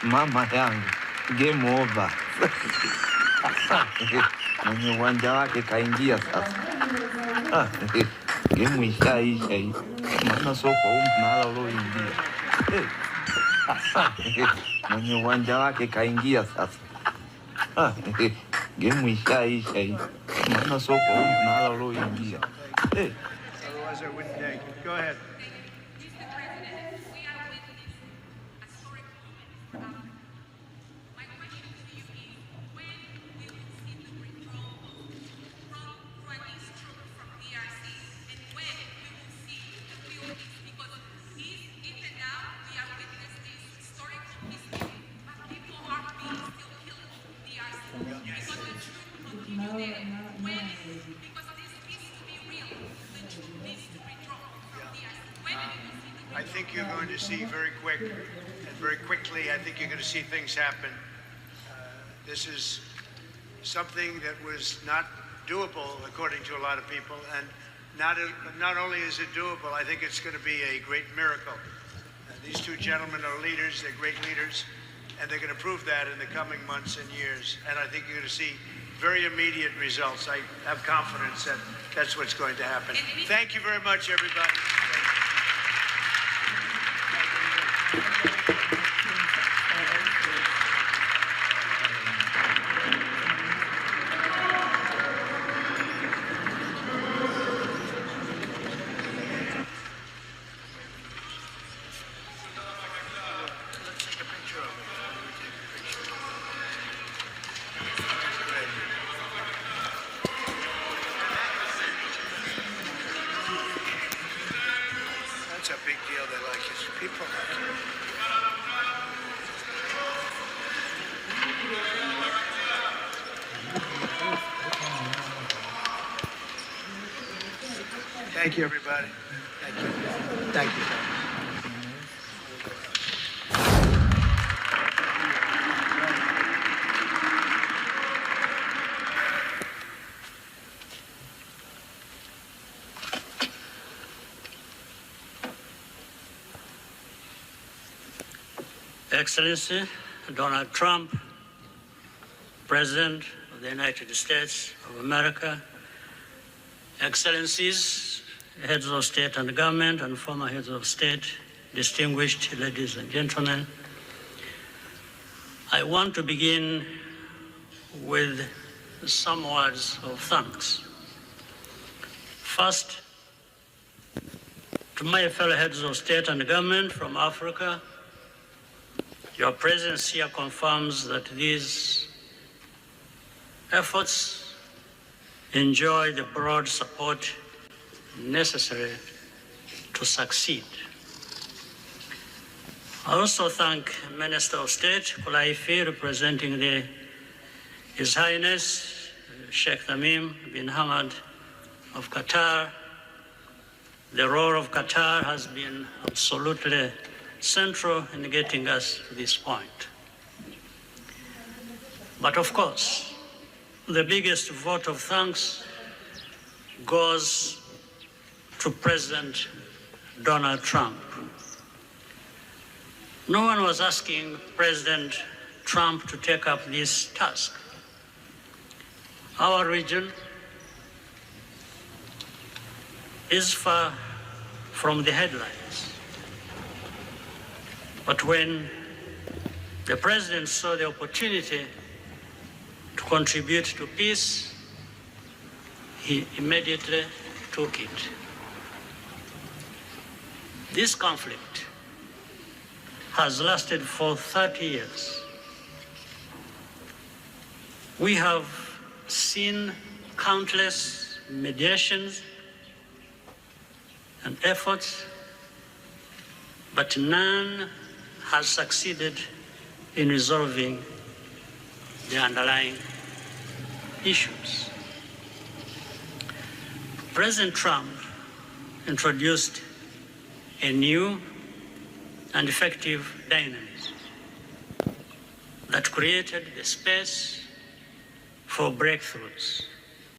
Mama yangu, game over. Mwenye uwanja wake kaingia sasa. Game ishaisha hii. Maana soko huu mnala ulioingia. Mwenye uwanja wake kaingia sasa. Game ishaisha hii. Maana soko huu mnala ulioingia. Otherwise I wouldn't take it. Go ahead. I think you're going to see very quickly, I think you're going to see things happen. This is something that was not doable, according to a lot of people, and not only is it doable, I think it's going to be a great miracle. These two gentlemen are leaders, they're great leaders, and they're going to prove that in the coming months and years. And I think you're going to see very immediate results. I have confidence that that's what's going to happen. Thank you very much, everybody. That's a big deal. They like it. People like it. Thank you, everybody. Thank you. Thank you. Excellency Donald Trump, President of the United States of America, Excellencies, heads of state and government and former heads of state, distinguished ladies and gentlemen, I want to begin with some words of thanks. First, to my fellow heads of state and government from Africa, your presence here confirms that these efforts enjoy the broad support necessary to succeed. I also thank Minister of State Kulaifi, representing His Highness Sheikh Tamim bin Hamad of Qatar. The role of Qatar has been absolutely central in getting us to this point. But of course, the biggest vote of thanks goes to President Donald Trump. No one was asking President Trump to take up this task. Our region is far from the headlines. But when the President saw the opportunity to contribute to peace, he immediately took it. This conflict has lasted for 30 years. We have seen countless mediations and efforts, but none has succeeded in resolving the underlying issues. President Trump introduced a new and effective dynamism that created the space for breakthroughs.